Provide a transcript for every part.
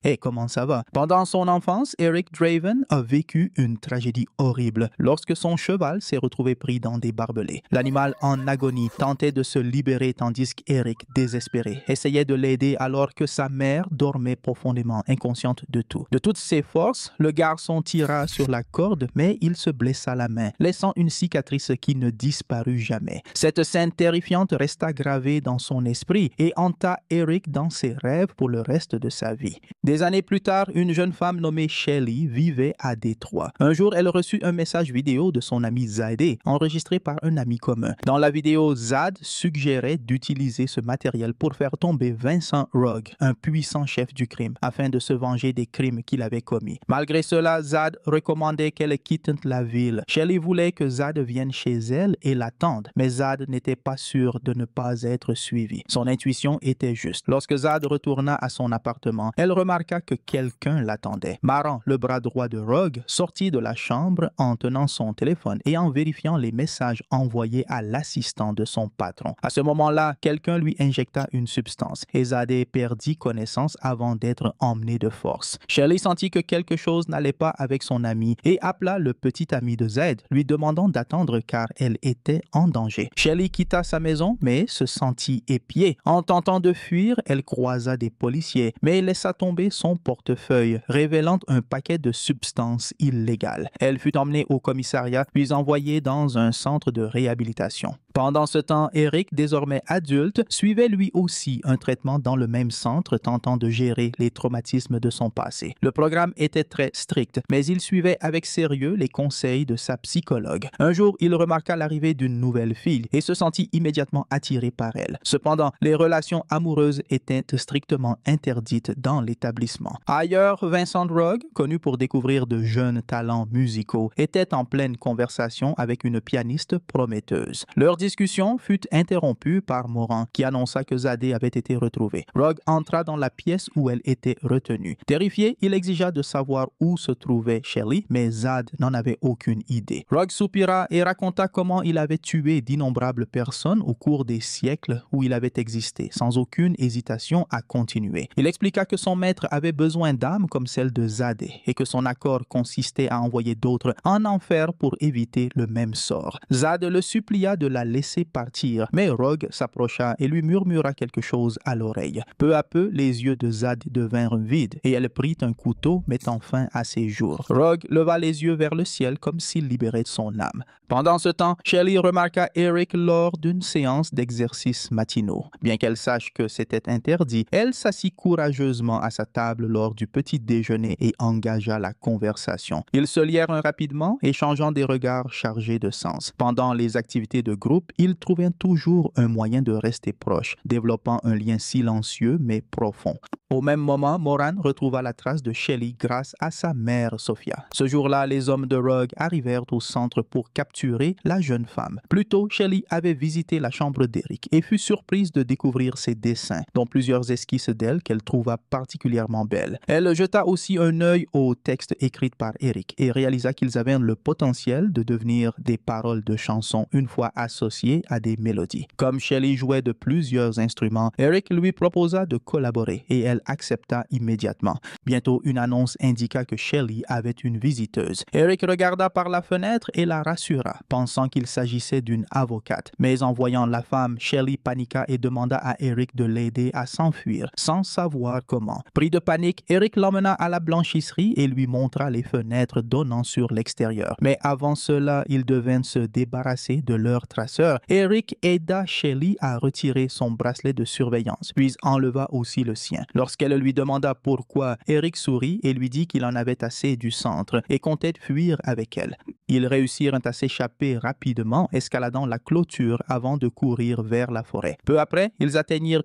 Hey, comment ça va? Pendant son enfance, Eric Draven a vécu une tragédie horrible lorsque son cheval s'est retrouvé pris dans des barbelés. L'animal en agonie tentait de se libérer tandis qu'Eric, désespéré, essayait de l'aider alors que sa mère dormait profondément inconsciente de tout. De toutes ses forces, le garçon tira sur la corde, mais il se blessa la main, laissant une cicatrice qui ne disparut jamais. Cette scène terrifiante resta gravée dans son esprit et hanta Eric dans ses rêves pour le reste de sa vie. Des années plus tard, une jeune femme nommée Shelly vivait à Détroit. Un jour, elle reçut un message vidéo de son ami Zadé, enregistré par un ami commun. Dans la vidéo, Zad suggérait d'utiliser ce matériel pour faire tomber Vincent Rugg, un puissant chef du crime, afin de se venger des crimes qu'il avait commis. Malgré cela, Zad recommandait qu'elle quitte la ville. Shelly voulait que Zad vienne chez elle et l'attende, mais Zad n'était pas sûr de ne pas être suivi. Son intuition était juste. Lorsque Zad retourna à son appartement, elle remarqua que quelqu'un l'attendait. Maran, le bras droit de Rugg, sortit de la chambre en tenant son téléphone et en vérifiant les messages envoyés à l'assistant de son patron. À ce moment-là, quelqu'un lui injecta une substance et Zadé perdit connaissance avant d'être emmené de force. Shelly sentit que quelque chose n'allait pas avec son ami et appela le petit ami de Zed, lui demandant d'attendre car elle était en danger. Shelly quitta sa maison mais se sentit épiée. En tentant de fuir, elle croisa des policiers, mais laissa tomber son portefeuille, révélant un paquet de substances illégales. Elle fut emmenée au commissariat, puis envoyée dans un centre de réhabilitation. Pendant ce temps, Eric, désormais adulte, suivait lui aussi un traitement dans le même centre, tentant de gérer les traumatismes de son passé. Le programme était très strict, mais il suivait avec sérieux les conseils de sa psychologue. Un jour, il remarqua l'arrivée d'une nouvelle fille et se sentit immédiatement attiré par elle. Cependant, les relations amoureuses étaient strictement interdites dans l'établissement. Ailleurs, Vincent Rugg, connu pour découvrir de jeunes talents musicaux, était en pleine conversation avec une pianiste prometteuse. Leur discussion fut interrompue par Moran, qui annonça que Zadé avait été retrouvé. Rugg entra dans la pièce où elle était retenue. Terrifié, il exigea de savoir où se trouvait Shelly, mais Zad n'en avait aucune idée. Rugg soupira et raconta comment il avait tué d'innombrables personnes au cours des siècles où il avait existé, sans aucune hésitation à continuer. Il expliqua que son maître avait besoin d'âmes comme celle de Zadé et que son accord consistait à envoyer d'autres en enfer pour éviter le même sort. Zad le supplia de la laisser partir, mais Rugg s'approcha et lui murmura quelque chose à l'oreille. Peu à peu, les yeux de Zad devinrent vides et elle prit un couteau mettant fin à ses jours. Rugg leva les yeux vers le ciel comme s'il libérait son âme. Pendant ce temps, Shelly remarqua Eric lors d'une séance d'exercices matinaux. Bien qu'elle sache que c'était interdit, elle s'assit courageusement à sa table lors du petit déjeuner et engagea la conversation. Ils se lièrent rapidement, échangeant des regards chargés de sens. Pendant les activités de groupe, ils trouvèrent toujours un moyen de rester proches, développant un lien silencieux mais profond. Au même moment, Moran retrouva la trace de Shelly grâce à sa mère Sophia. Ce jour-là, les hommes de Rugg arrivèrent au centre pour capturer la jeune femme. Plus tôt, Shelly avait visité la chambre d'Eric et fut surprise de découvrir ses dessins, dont plusieurs esquisses d'elle qu'elle trouva particulièrement belles. Elle jeta aussi un œil aux textes écrits par Eric et réalisa qu'ils avaient le potentiel de devenir des paroles de chansons une fois associées à des mélodies. Comme Shelly jouait de plusieurs instruments, Eric lui proposa de collaborer et elle accepta immédiatement. Bientôt, une annonce indiqua que Shelly avait une visiteuse. Eric regarda par la fenêtre et la rassura, pensant qu'il s'agissait d'une avocate. Mais en voyant la femme, Shelly paniqua et demanda à Eric de l'aider à s'enfuir, sans savoir comment. Pris de panique, Eric l'emmena à la blanchisserie et lui montra les fenêtres donnant sur l'extérieur. Mais avant cela, ils devaient se débarrasser de leur traceur. Eric aida Shelly à retirer son bracelet de surveillance, puis enleva aussi le sien. Lorsqu'elle lui demanda pourquoi, Eric sourit et lui dit qu'il en avait assez du centre et comptait fuir avec elle. Ils réussirent à s'échapper rapidement, escaladant la clôture avant de courir vers la forêt. Peu après, ils atteignirent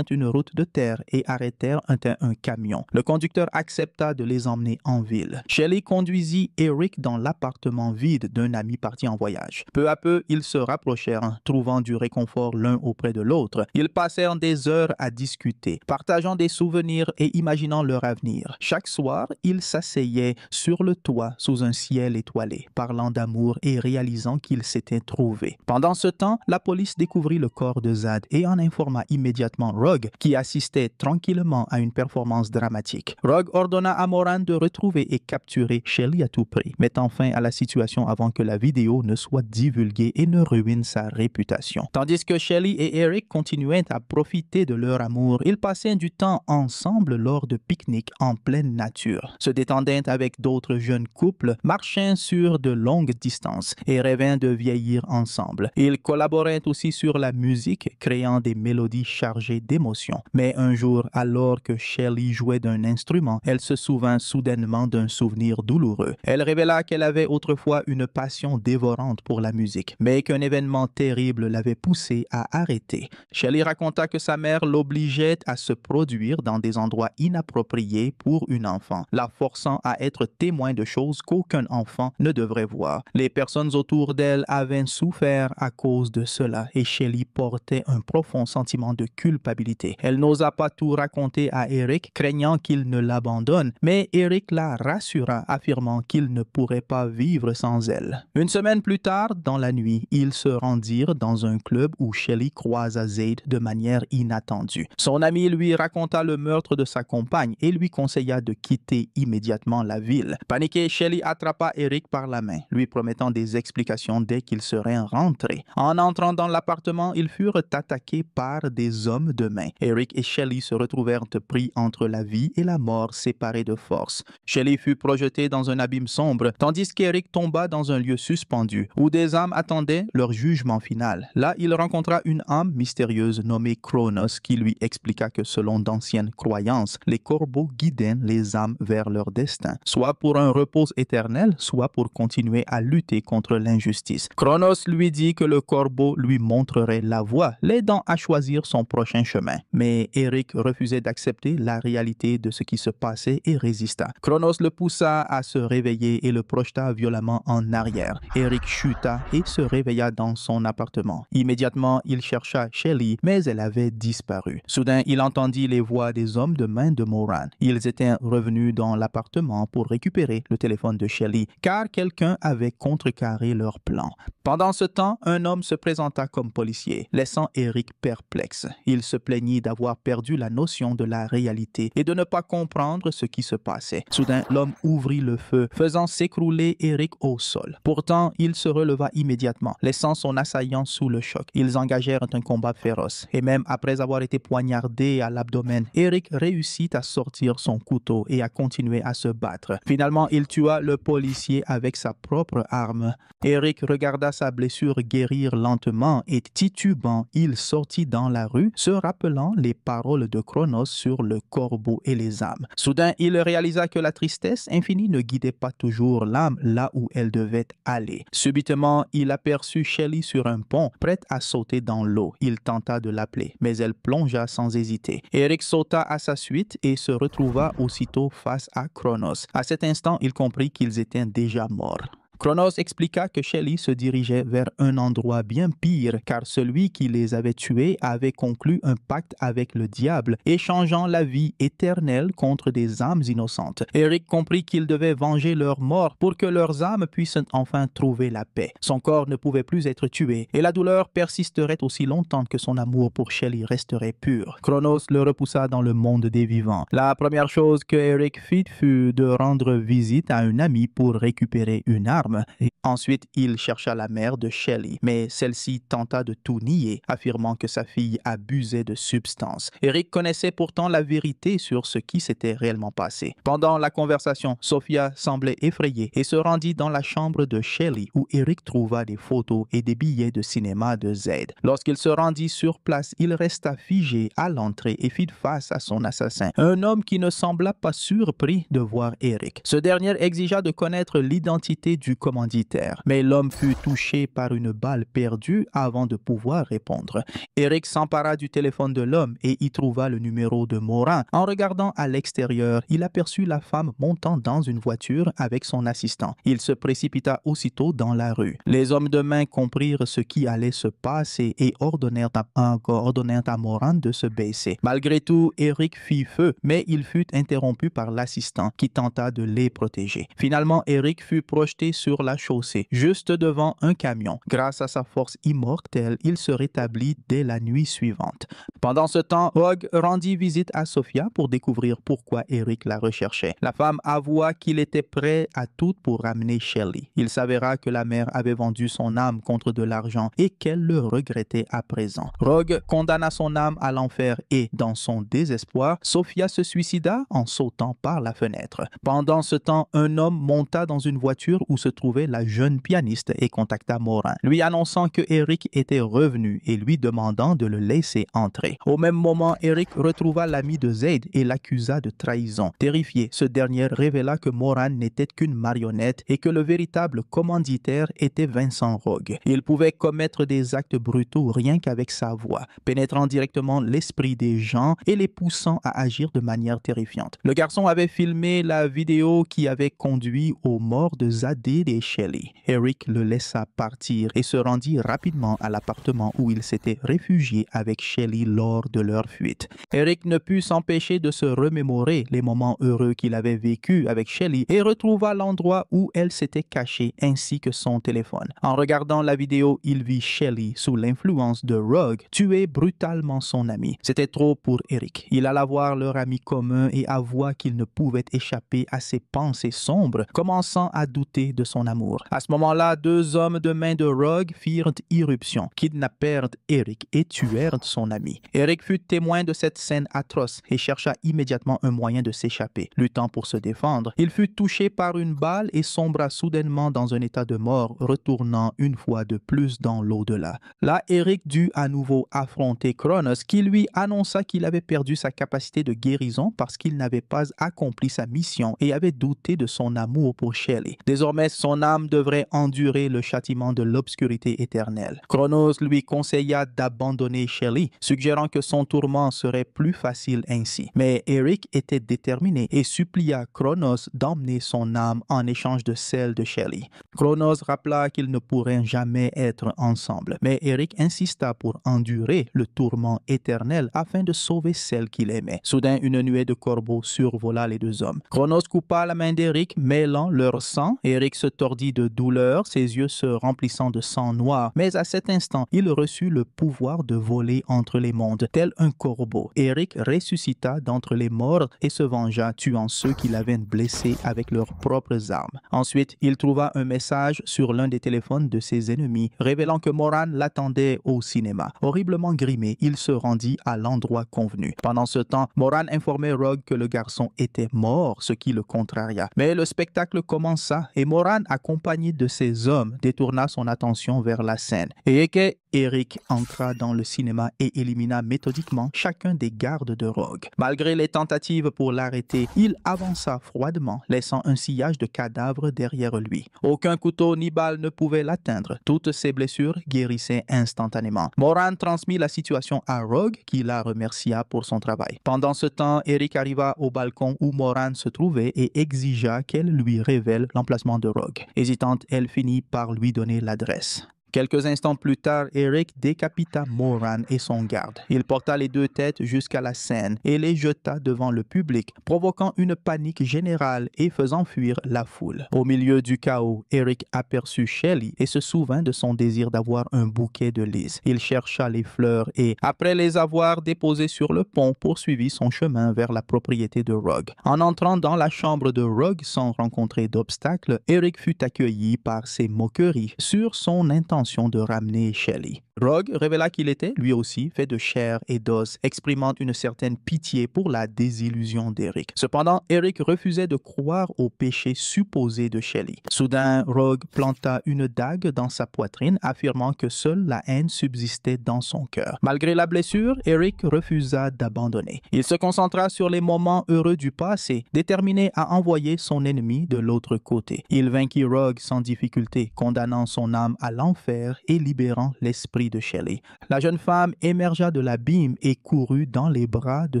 une route de terre et arrêtèrent un camion. Le conducteur accepta de les emmener en ville. Shelly conduisit Eric dans l'appartement vide d'un ami parti en voyage. Peu à peu, ils se rapprochèrent, trouvant du réconfort l'un auprès de l'autre. Ils passèrent des heures à discuter, partageant des souvenirs et imaginant leur avenir. Chaque soir, ils s'asseyaient sur le toit sous un ciel étoilé, parlant d'amour et réalisant qu'ils s'étaient trouvés. Pendant ce temps, la police découvrit le corps de Zad et en informa immédiatement Rogue, qui assistait tranquillement à une performance dramatique. Rogue ordonna à Moran de retrouver et capturer Shelly à tout prix, mettant fin à la situation avant que la vidéo ne soit divulguée et ne ruine sa réputation. Tandis que Shelly et Eric continuaient à profiter de leur amour, ils passaient du temps ensemble lors de pique-niques en pleine nature, se détendaient avec d'autres jeunes couples, marchaient sur de longues distances et rêvaient de vieillir ensemble. Ils collaboraient aussi sur la musique, créant des mélodies chargées d'émotions. Mais un jour, alors que Shelly jouait d'un instrument, elle se souvint soudainement d'un souvenir douloureux. Elle révéla qu'elle avait autrefois une passion dévorante pour la musique, mais qu'un événement terrible l'avait poussée à arrêter. Shelly raconta que sa mère l'obligeait à se produire dans des endroits inappropriés pour une enfant, la forçant à être témoin de choses qu'aucun enfant ne devrait voir. Les personnes autour d'elle avaient souffert à cause de cela et Shelly portait un profond sentiment de culpabilité. Elle n'osa pas tout raconter à Eric, craignant qu'il ne l'abandonne, mais Eric la rassura, affirmant qu'il ne pourrait pas vivre sans elle. Une semaine plus tard, dans la nuit, ils se rendirent dans un club où Shelly croisa Zaid de manière inattendue. Son ami lui raconta le meurtre de sa compagne et lui conseilla de quitter immédiatement la ville. Paniqué, Shelly attrapa Eric par la main, lui promettant des explications dès qu'il serait rentré. En entrant dans l'appartement, ils furent attaqués par des hommes de main. Eric et Shelly se retrouvèrent pris entre la vie et la mort, séparés de force. Shelly fut projetée dans un abîme sombre, tandis qu'Eric tomba dans un lieu suspendu, où des âmes attendaient leur jugement final. Là, il rencontra une âme mystérieuse nommée Chronos, qui lui expliqua que selon d'anciennes croyances, les corbeaux guidaient les âmes vers leur destin, soit pour un repos éternel, soit pour continuer à lutter contre l'injustice. Chronos lui dit que le corbeau lui montrerait la voie, l'aidant à choisir son prochain chemin. Mais Eric refusait d'accepter la réalité de ce qui se passait et résista. Chronos le poussa à se réveiller et le projeta violemment en arrière. Eric chuta et se réveilla dans son appartement. Immédiatement, il chercha Shelly, mais elle avait disparu. Soudain, il entendit les voix des hommes de main de Moran. Ils étaient revenus dans l'appartement pour récupérer le téléphone de Shelly, car quelqu'un avait contrecarré leur plan. Pendant ce temps, un homme se présenta comme policier, laissant Eric perplexe. Il se plaignit d'avoir perdu la notion de la réalité et de ne pas comprendre ce qui se passait. Soudain, l'homme ouvrit le feu, faisant s'écrouler Eric au sol. Pourtant, il se releva immédiatement, laissant son assaillant sous le choc. Ils engagèrent un combat féroce, et même après avoir été poignardé à l'abdomen, Eric réussit à sortir son couteau et à continuer à se battre. Finalement, il tua le policier avec sa propre arme. Eric regarda sa blessure guérir lentement et titubant, il sortit dans la rue, se rappelant les paroles de Chronos sur le corbeau et les âmes. Soudain, il réalisa que la tristesse infinie ne guidait pas toujours l'âme là où elle devait aller. Subitement, il aperçut Shelly sur un pont, prête à sauter dans l'eau. Il tenta de l'appeler, mais elle plongea sans hésiter. Eric sauta à sa suite et se retrouva aussitôt face à Chronos. À cet instant, il comprit qu'ils étaient déjà morts. Chronos expliqua que Shelly se dirigeait vers un endroit bien pire car celui qui les avait tués avait conclu un pacte avec le diable, échangeant la vie éternelle contre des âmes innocentes. Eric comprit qu'il devait venger leur mort pour que leurs âmes puissent enfin trouver la paix. Son corps ne pouvait plus être tué et la douleur persisterait aussi longtemps que son amour pour Shelly resterait pur. Chronos le repoussa dans le monde des vivants. La première chose que Eric fit fut de rendre visite à un ami pour récupérer une arme. Et ensuite, il chercha la mère de Shelly, mais celle-ci tenta de tout nier, affirmant que sa fille abusait de substances. Eric connaissait pourtant la vérité sur ce qui s'était réellement passé. Pendant la conversation, Sophia semblait effrayée et se rendit dans la chambre de Shelly où Eric trouva des photos et des billets de cinéma de Zaid. Lorsqu'il se rendit sur place, il resta figé à l'entrée et fit face à son assassin, un homme qui ne sembla pas surpris de voir Eric. Ce dernier exigea de connaître l'identité du commanditaire. Mais l'homme fut touché par une balle perdue avant de pouvoir répondre. Eric s'empara du téléphone de l'homme et y trouva le numéro de Morin. En regardant à l'extérieur, il aperçut la femme montant dans une voiture avec son assistant. Il se précipita aussitôt dans la rue. Les hommes de main comprirent ce qui allait se passer et ordonnèrent à Morin de se baisser. Malgré tout, Eric fit feu, mais il fut interrompu par l'assistant qui tenta de les protéger. Finalement, Eric fut projeté sur la chaussée, juste devant un camion. Grâce à sa force immortelle, il se rétablit dès la nuit suivante. Pendant ce temps, Rogue rendit visite à Sophia pour découvrir pourquoi Eric la recherchait. La femme avoua qu'il était prêt à tout pour ramener Shelley. Il s'avéra que la mère avait vendu son âme contre de l'argent et qu'elle le regrettait à présent. Rogue condamna son âme à l'enfer et, dans son désespoir, Sophia se suicida en sautant par la fenêtre. Pendant ce temps, un homme monta dans une voiture où se trouvait la jeune pianiste et contacta Morin, lui annonçant que Eric était revenu et lui demandant de le laisser entrer. Au même moment, Eric retrouva l'ami de Zayd et l'accusa de trahison. Terrifié, ce dernier révéla que Moran n'était qu'une marionnette et que le véritable commanditaire était Vincent Rogue. Il pouvait commettre des actes brutaux rien qu'avec sa voix, pénétrant directement l'esprit des gens et les poussant à agir de manière terrifiante. Le garçon avait filmé la vidéo qui avait conduit aux morts de Zadid et Shelley. Eric le laissa partir et se rendit rapidement à l'appartement où il s'était réfugié avec Shelley lors de leur fuite. Eric ne put s'empêcher de se remémorer les moments heureux qu'il avait vécus avec Shelley et retrouva l'endroit où elle s'était cachée ainsi que son téléphone. En regardant la vidéo, il vit Shelley sous l'influence de Rogue tuer brutalement son ami. C'était trop pour Eric. Il alla voir leur ami commun et avoua qu'il ne pouvait échapper à ses pensées sombres, commençant à douter de son amour. À ce moment-là, deux hommes de main de Rogue firent irruption, kidnappèrent Eric et tuèrent son ami. Eric fut témoin de cette scène atroce et chercha immédiatement un moyen de s'échapper. Luttant pour se défendre, il fut touché par une balle et sombra soudainement dans un état de mort, retournant une fois de plus dans l'au-delà. Là, Eric dut à nouveau affronter Cronos, qui lui annonça qu'il avait perdu sa capacité de guérison parce qu'il n'avait pas accompli sa mission et avait douté de son amour pour Shelley. Désormais, son âme devrait endurer le châtiment de l'obscurité éternelle. Cronos lui conseilla d'abandonner Shelley, suggérant que son tourment serait plus facile ainsi. Mais Eric était déterminé et supplia Cronos d'emmener son âme en échange de celle de Shelley. Cronos rappela qu'ils ne pourraient jamais être ensemble, mais Eric insista pour endurer le tourment éternel afin de sauver celle qu'il aimait. Soudain, une nuée de corbeaux survola les deux hommes. Cronos coupa la main d'Eric, mêlant leur sang. Eric se tordit de douleur, ses yeux se remplissant de sang noir. Mais à cet instant, il reçut le pouvoir de voler entre les mondes, tel un corbeau. Eric ressuscita d'entre les morts et se vengea, tuant ceux qui l'avaient blessé avec leurs propres armes. Ensuite, il trouva un message sur l'un des téléphones de ses ennemis, révélant que Moran l'attendait au cinéma. Horriblement grimé, il se rendit à l'endroit convenu. Pendant ce temps, Moran informait Rogue que le garçon était mort, ce qui le contraria. Mais le spectacle commença et Moran, accompagné de ses hommes, détourna son attention vers la scène. Et que Eric entra dans le cinéma et élimina méthodiquement chacun des gardes de Rogue. Malgré les tentatives pour l'arrêter, il avança froidement, laissant un sillage de cadavres derrière lui. Aucun couteau ni balle ne pouvait l'atteindre. Toutes ses blessures guérissaient instantanément. Moran transmit la situation à Rogue, qui la remercia pour son travail. Pendant ce temps, Eric arriva au balcon où Moran se trouvait et exigea qu'elle lui révèle l'emplacement de Rogue. Hésitante, elle finit par lui donner l'adresse. Quelques instants plus tard, Eric décapita Moran et son garde. Il porta les deux têtes jusqu'à la scène et les jeta devant le public, provoquant une panique générale et faisant fuir la foule. Au milieu du chaos, Eric aperçut Shelley et se souvint de son désir d'avoir un bouquet de lys. Il chercha les fleurs et, après les avoir déposées sur le pont, poursuivit son chemin vers la propriété de Rogue. En entrant dans la chambre de Rogue sans rencontrer d'obstacle, Eric fut accueilli par ses moqueries sur son intention de ramener Shelley. Rogue révéla qu'il était, lui aussi, fait de chair et d'os, exprimant une certaine pitié pour la désillusion d'Eric. Cependant, Eric refusait de croire au péché supposé de Shelly. Soudain, Rogue planta une dague dans sa poitrine, affirmant que seule la haine subsistait dans son cœur. Malgré la blessure, Eric refusa d'abandonner. Il se concentra sur les moments heureux du passé, déterminé à envoyer son ennemi de l'autre côté. Il vainquit Rogue sans difficulté, condamnant son âme à l'enfer et libérant l'esprit de Shelly. La jeune femme émergea de l'abîme et courut dans les bras de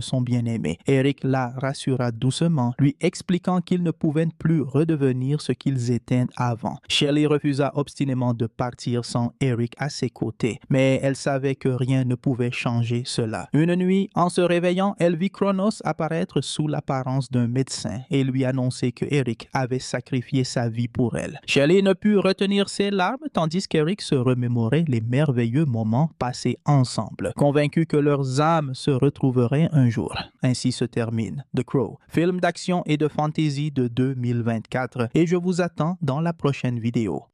son bien-aimé. Eric la rassura doucement, lui expliquant qu'ils ne pouvaient plus redevenir ce qu'ils étaient avant. Shelly refusa obstinément de partir sans Eric à ses côtés, mais elle savait que rien ne pouvait changer cela. Une nuit, en se réveillant, elle vit Chronos apparaître sous l'apparence d'un médecin et lui annoncer que Eric avait sacrifié sa vie pour elle. Shelly ne put retenir ses larmes tandis qu'Eric se remémorait les merveilleux moments passés ensemble, convaincu que leurs âmes se retrouveraient un jour. Ainsi se termine The Crow, film d'action et de fantasy de 2024, et je vous attends dans la prochaine vidéo.